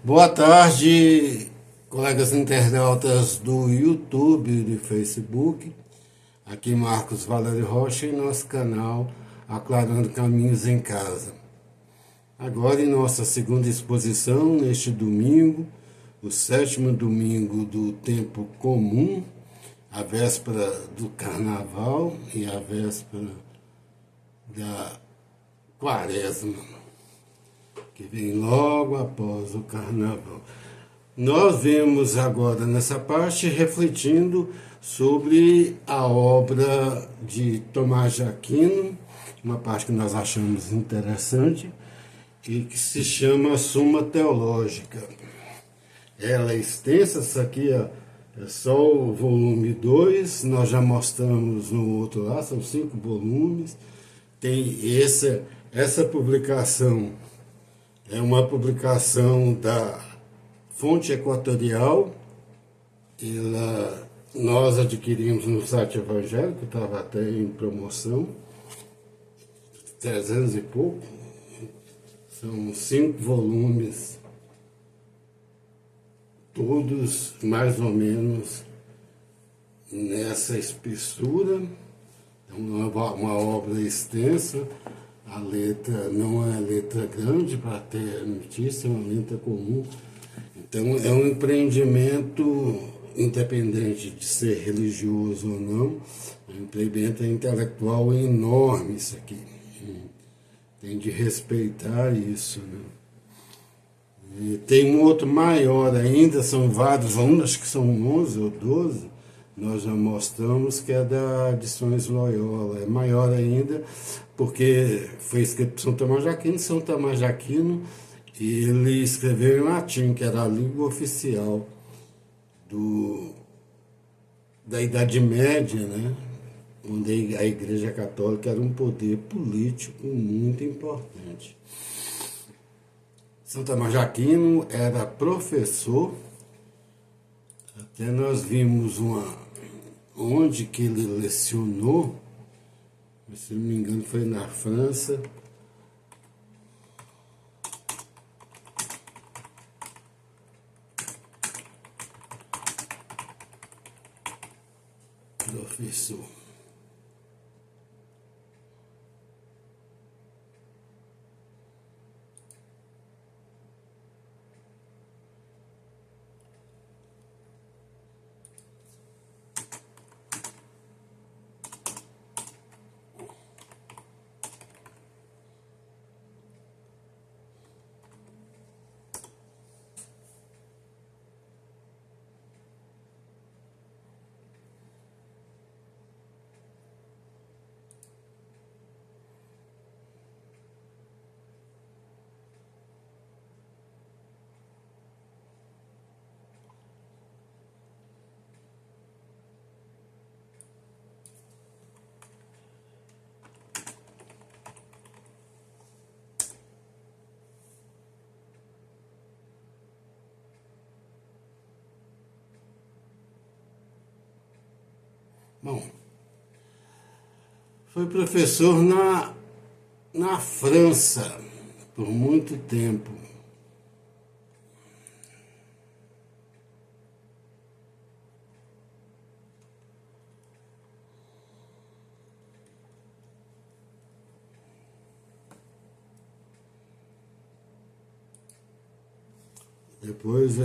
Boa tarde, colegas internautas do YouTube e do Facebook. Aqui Marcos Valério Rocha em nosso canal Aclarando Caminhos em Casa. Agora em nossa segunda exposição, neste domingo, o sétimo domingo do tempo comum, a véspera do carnaval e a véspera da quaresma, que vem logo após o carnaval. Nós vemos agora nessa parte refletindo sobre a obra de Tomás de Aquino, uma parte que nós achamos interessante e que se chama Suma Teológica. Ela é extensa, essa aqui é só o volume 2, nós já mostramos no outro lá, são 5 volumes. Tem essa publicação, é uma publicação da Fonte Equatorial. Nós adquirimos no site evangélico, estava até em promoção, 300 e pouco. São 5 volumes, todos mais ou menos nessa espessura. É uma obra extensa. A letra não é letra grande para ter notícia, é uma letra comum. Então é um empreendimento, independente de ser religioso ou não, é um empreendimento intelectual enorme isso aqui. Tem de respeitar isso, né? E tem um outro maior ainda, são vários volumes, acho que são 11 ou 12, nós já mostramos, que é da Edições Loyola. É maior ainda, porque foi escrito por São Tomás de Aquino. São Tomás de Aquino, ele escreveu em latim, que era a língua oficial da Idade Média, né? Onde a Igreja Católica era um poder político muito importante. São Tomás de Aquino era professor, até nós vimos onde que ele lecionou, se não me engano foi na França. Professor. Bom, foi professor na França por muito tempo. Depois,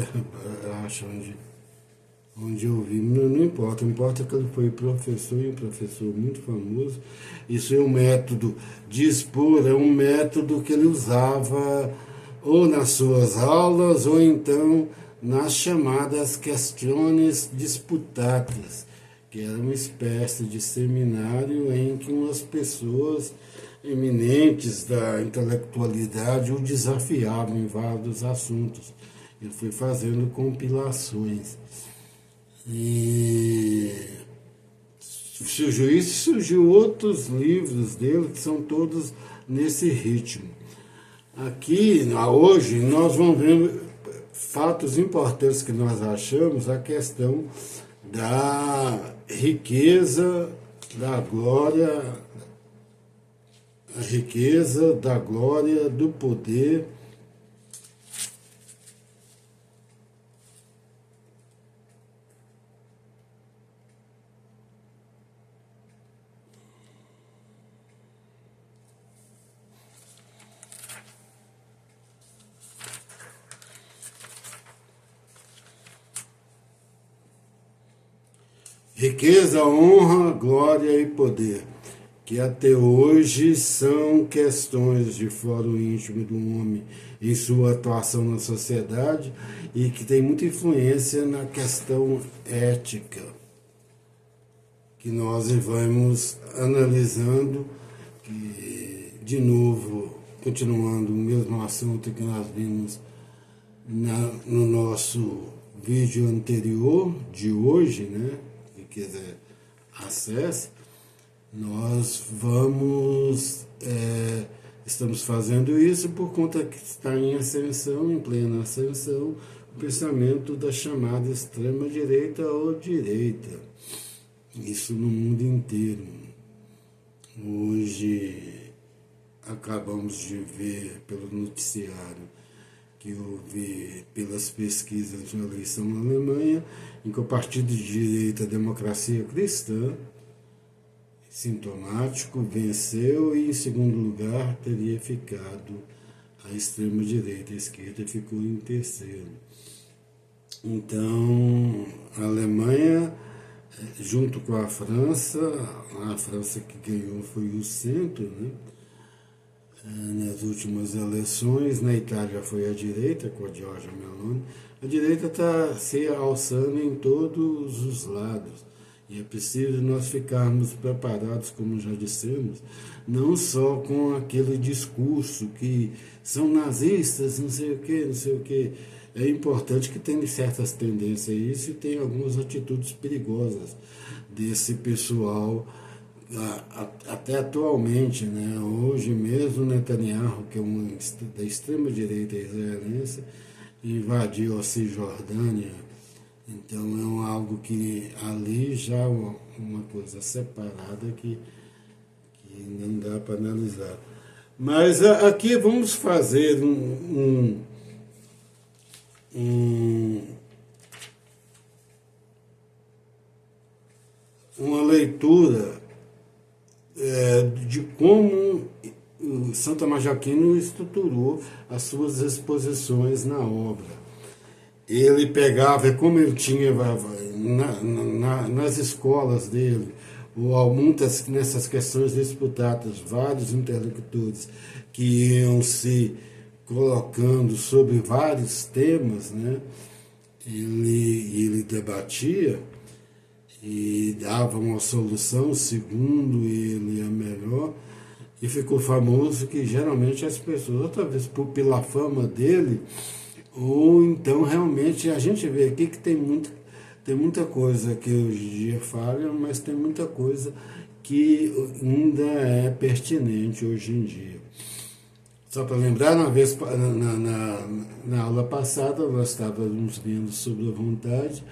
acho onde eu vi, não importa, importa que ele foi professor, e um professor muito famoso. Isso é um método de expor, é um método que ele usava ou nas suas aulas, ou então nas chamadas questiones disputadas, que era uma espécie de seminário em que umas pessoas eminentes da intelectualidade o desafiavam em vários assuntos. Ele foi fazendo compilações. E surgiu isso, surgiu outros livros dele que são todos nesse ritmo. Aqui, hoje, nós vamos ver fatos importantes que nós achamos, a questão da riqueza, da glória, a riqueza da glória, do poder Riqueza, honra, glória e poder, que até hoje são questões de fórum íntimo do homem em sua atuação na sociedade e que tem muita influência na questão ética, que nós vamos analisando, que, de novo, continuando o mesmo assunto que nós vimos no nosso vídeo anterior de hoje, né? Quem quiser acesse, nós estamos fazendo isso por conta que está em ascensão, em plena ascensão, o pensamento da chamada extrema-direita ou direita. Isso no mundo inteiro. Hoje acabamos de ver pelo noticiário que houve, pelas pesquisas de uma eleição na Alemanha, em que o partido de direita, a Democracia Cristã, sintomático, venceu e, em segundo lugar, teria ficado a extrema-direita. A esquerda ficou em terceiro. Então, a Alemanha, junto com a França que ganhou foi o centro, né? Nas últimas eleições. Na Itália foi a direita, com a Giorgia Meloni. A direita está se alçando em todos os lados. E é preciso nós ficarmos preparados, como já dissemos, não só com aquele discurso que são nazistas, não sei o quê, não sei o quê. É importante que tenha certas tendências a isso e tem algumas atitudes perigosas desse pessoal, até atualmente, né? Hoje mesmo Netanyahu, que é da extrema-direita israelense, invadiu a Cisjordânia. Então é algo que ali já é uma coisa separada que não dá para analisar. Mas aqui vamos fazer uma leitura de como o Santo Tomás de Aquino estruturou as suas exposições na obra. Ele pegava, como ele tinha nas escolas dele, muitas nessas questões disputadas, vários interlocutores que iam se colocando sobre vários temas, né? Ele debatia e dava uma solução, segundo ele, a melhor, e ficou famoso que geralmente as pessoas, outra vez pela fama dele, ou então realmente a gente vê aqui que tem muita coisa que hoje em dia falha, mas tem muita coisa que ainda é pertinente hoje em dia. Só para lembrar, uma vez na aula passada, nós estávamos vendo sobre a vontade,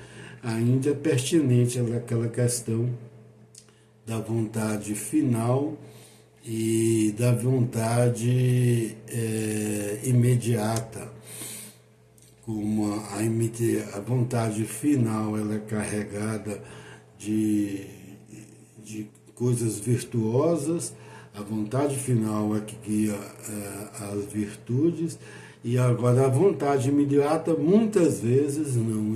ainda é pertinente aquela questão da vontade final e da vontade imediata. Como a vontade final ela é carregada de coisas virtuosas, a vontade final é que guia as virtudes, e agora a vontade imediata muitas vezes não.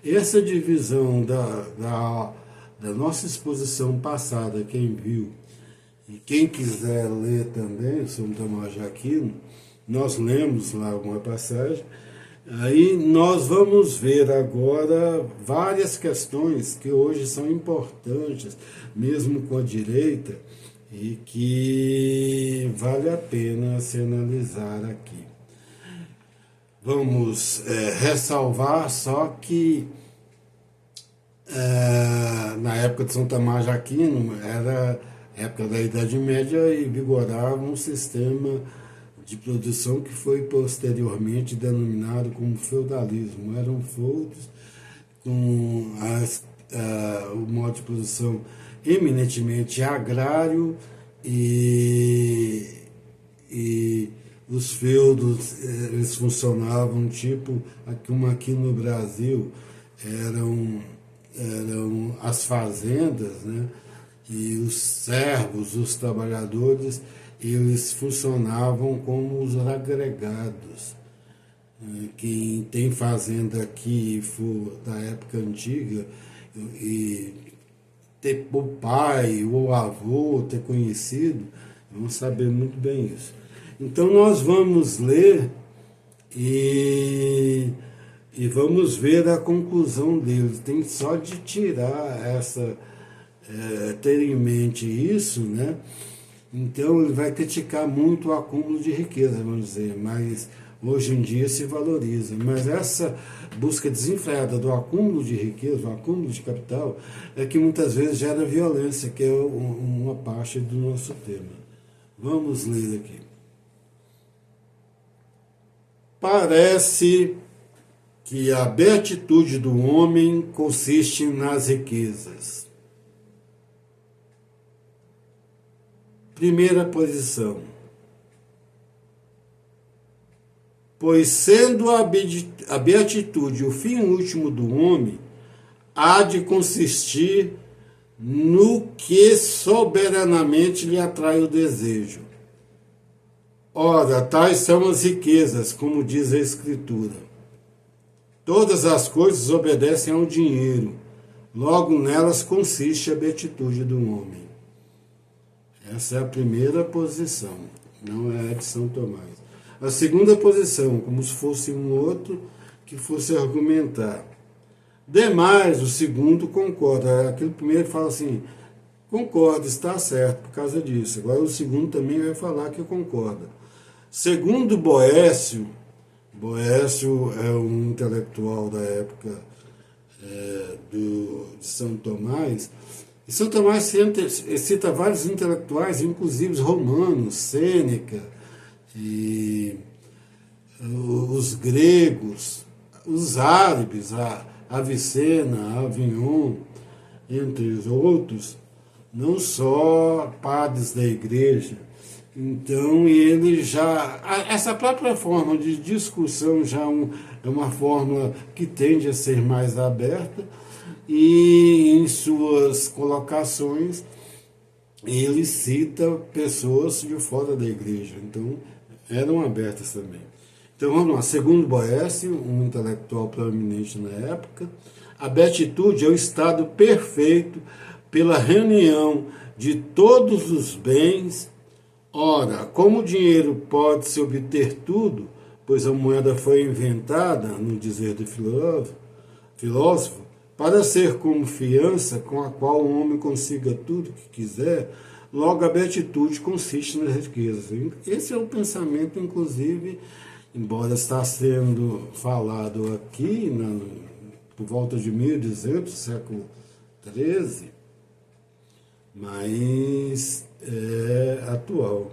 Essa divisão da nossa exposição passada, quem viu, e quem quiser ler também, São Tomás de Aquino, nós lemos lá alguma passagem. Aí nós vamos ver agora várias questões que hoje são importantes, mesmo com a direita, e que vale a pena se analisar aqui. Vamos ressalvar só que na época de São Tomás de Aquino, era época da Idade Média, e vigorava um sistema de produção que foi posteriormente denominado como feudalismo. Eram feudos com o modo de produção eminentemente agrário, e os feudos eles funcionavam como aqui no Brasil eram as fazendas, né? E os servos, os trabalhadores, eles funcionavam como os agregados. Quem tem fazenda aqui, for da época antiga, e ter o pai, o avô, ter conhecido, vão saber muito bem isso. Então nós vamos ler e vamos ver a conclusão deles. Tem só de tirar essa, ter em mente isso, né? Então ele vai criticar muito o acúmulo de riqueza, vamos dizer, mas hoje em dia se valoriza. Mas essa busca desenfreada do acúmulo de riqueza, do acúmulo de capital, é que muitas vezes gera violência, que é uma parte do nosso tema. Vamos ler aqui. Parece que a beatitude do homem consiste nas riquezas. Primeira posição. Pois sendo a beatitude o fim último do homem, há de consistir no que soberanamente lhe atrai o desejo. Ora, tais são as riquezas, como diz a Escritura. Todas as coisas obedecem ao dinheiro, logo nelas consiste a beatitude do homem. Essa é a primeira posição, não é a de São Tomás. A segunda posição, como se fosse um outro que fosse argumentar. Demais, o segundo concorda. Aquele primeiro fala assim, concorda, está certo por causa disso. Agora o segundo também vai falar que concorda. Segundo Boécio, Boécio é um intelectual da época de São Tomás, e São Tomás cita vários intelectuais, inclusive romanos, Sêneca, e os gregos, os árabes, Avicena, Avignon, entre os outros, não só padres da igreja. Então, ele já... Essa própria forma de discussão já é uma forma que tende a ser mais aberta, e em suas colocações ele cita pessoas de fora da igreja, então eram abertas também. Então vamos lá, segundo Boécio, um intelectual proeminente na época, a beatitude é o estado perfeito pela reunião de todos os bens. Ora, como o dinheiro pode-se obter tudo, pois a moeda foi inventada, no dizer do filósofo, para ser como fiança com a qual o homem consiga tudo o que quiser, logo a beatitude consiste nas riquezas. Esse é o pensamento, inclusive, embora está sendo falado aqui, por volta de 1200, século XIII, mas é atual.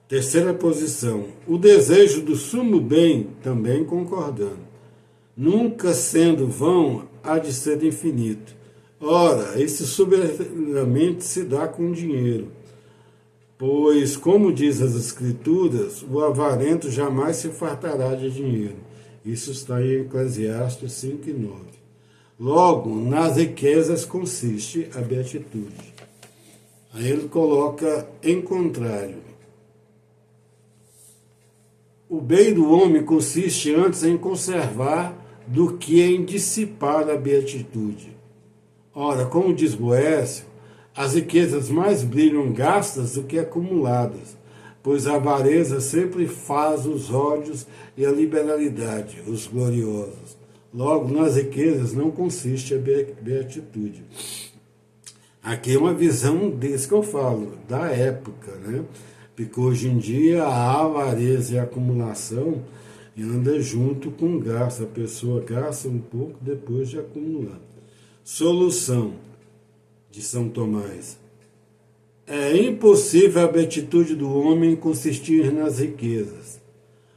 Terceira posição, o desejo do sumo bem, também concordando. Nunca sendo vão, há de ser infinito. Ora, esse soberanamente se dá com dinheiro. Pois, como diz as Escrituras, o avarento jamais se fartará de dinheiro. Isso está em Eclesiastes 5:9. Logo, nas riquezas consiste a beatitude. Aí ele coloca em contrário. O bem do homem consiste antes em conservar do que em dissipar a beatitude. Ora, como diz Boécio, as riquezas mais brilham gastas do que acumuladas, pois a avareza sempre faz os ódios e a liberalidade, os gloriosos. Logo, nas riquezas não consiste a beatitude. Aqui é uma visão desse que eu falo, da época, né? Porque hoje em dia a avareza e a acumulação anda junto com o gasto. A pessoa gasta um pouco depois de acumular. Solução de São Tomás. É impossível a beatitude do homem consistir nas riquezas.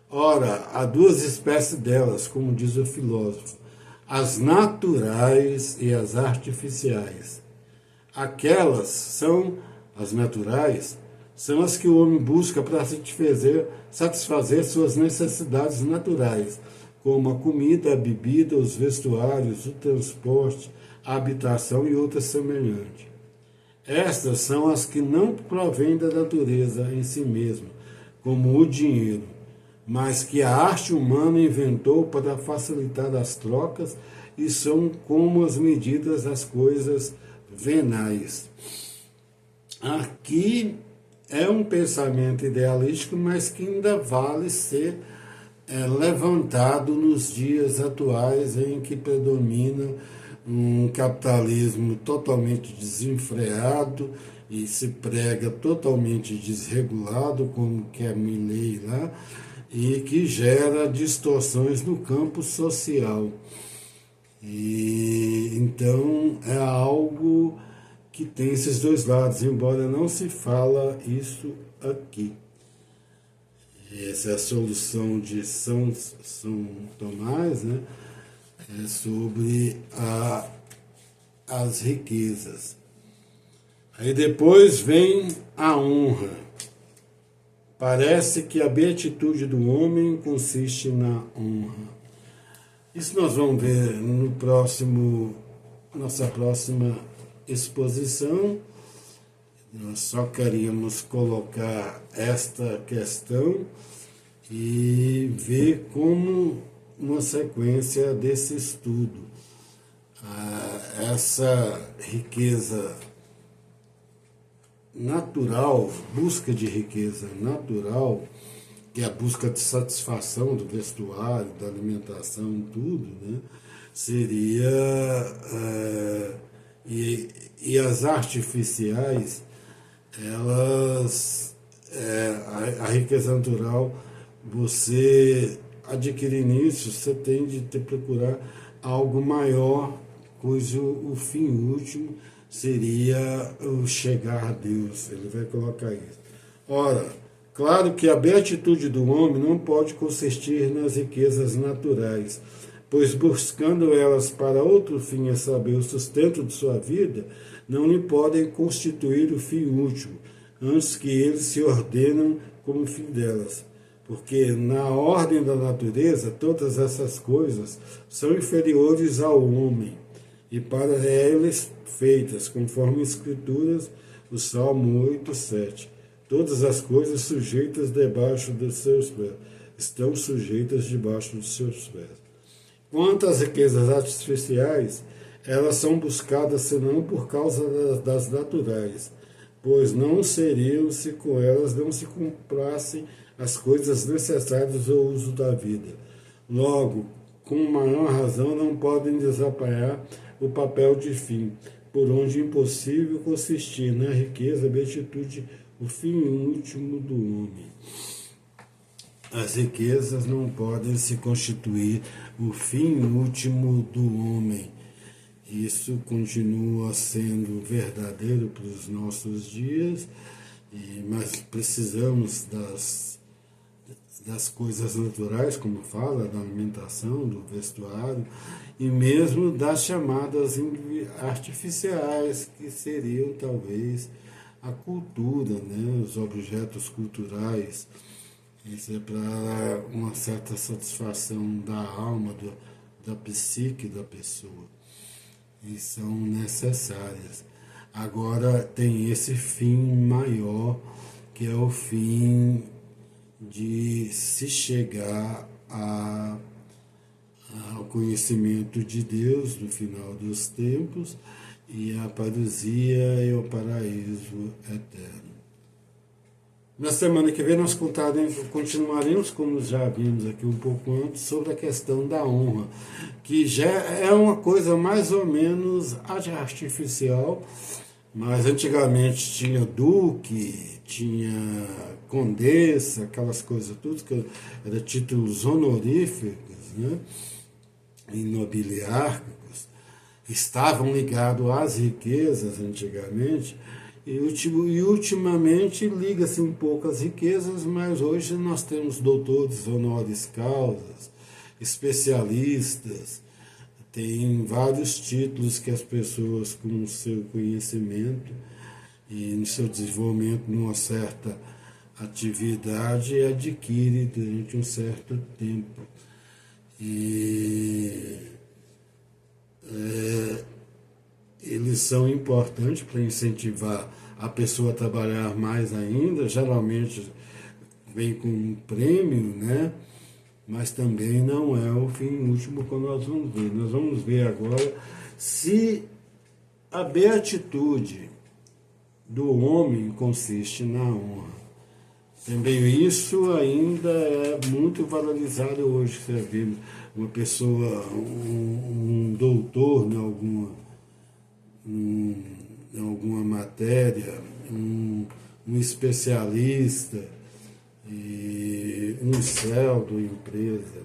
Ora, há duas espécies delas, como diz o filósofo, as naturais e as artificiais. Aquelas são as naturais, são as que o homem busca para satisfazer suas necessidades naturais, como a comida, a bebida, os vestuários, o transporte, a habitação e outras semelhantes. Estas são as que não provêm da natureza em si mesma, como o dinheiro, mas que a arte humana inventou para facilitar as trocas e são como as medidas das coisas venais. Aqui é um pensamento idealístico, mas que ainda vale ser levantado nos dias atuais em que predomina um capitalismo totalmente desenfreado e se prega totalmente desregulado, como quer Milei lá, e que gera distorções no campo social. E então é algo que tem esses dois lados, embora não se fala isso aqui. Essa é a solução de São Tomás, né? É sobre as riquezas. Aí depois vem a honra. Parece que a beatitude do homem consiste na honra. Isso nós vamos ver no nossa próxima exposição. Nós só queríamos colocar esta questão e ver como uma sequência desse estudo. Essa riqueza natural, busca de riqueza natural, que é a busca de satisfação do vestuário, da alimentação, tudo, né? Seria... e as artificiais, elas... a riqueza natural, você adquirir nisso, você tem de procurar algo maior, cujo o fim último seria o chegar a Deus. Ele vai colocar isso. Ora, claro que a beatitude do homem não pode consistir nas riquezas naturais, pois buscando elas para outro fim, a saber, o sustento de sua vida, não lhe podem constituir o fim último, antes que eles se ordenam como fim delas. Porque na ordem da natureza, todas essas coisas são inferiores ao homem, e para eles feitas, conforme Escrituras, o Salmo 8:7. Todas as coisas sujeitas debaixo dos seus pés, estão sujeitas debaixo dos seus pés. Quanto às riquezas artificiais, elas são buscadas senão por causa das naturais, pois não seriam se com elas não se comprassem as coisas necessárias ao uso da vida. Logo, com maior razão, não podem desapagar o papel de fim, por onde impossível consistir na riqueza, beatitude, o fim último do homem. As riquezas não podem se constituir o fim último do homem. Isso continua sendo verdadeiro para os nossos dias, mas precisamos das coisas naturais, como fala, da alimentação, do vestuário, e mesmo das chamadas artificiais, que seriam talvez a cultura, né? Os objetos culturais. Isso é para uma certa satisfação da alma, da psique da pessoa. E são necessárias. Agora tem esse fim maior, que é o fim de se chegar ao conhecimento de Deus no final dos tempos e a parousia e o paraíso eterno. Na semana que vem nós continuaremos, como já vimos aqui um pouco antes, sobre a questão da honra, que já é uma coisa mais ou menos artificial, mas antigamente tinha duque, tinha condessa, aquelas coisas tudo, que eram títulos honoríficos, né? E nobiliárquicos, estavam ligados às riquezas antigamente, e ultimamente liga-se um pouco às riquezas, mas hoje nós temos doutores honoris causas, especialistas, tem vários títulos que as pessoas, com o seu conhecimento e no seu desenvolvimento numa certa atividade, adquire durante um certo tempo. E eles são importantes para incentivar a pessoa a trabalhar mais ainda, geralmente vem com um prêmio, né? Mas também não é o fim último que nós vamos ver. Nós vamos ver agora se a beatitude do homem consiste na honra. Também isso ainda é muito valorizado hoje. Você vê uma pessoa, um doutor em alguma matéria, um especialista, e um céu da empresa,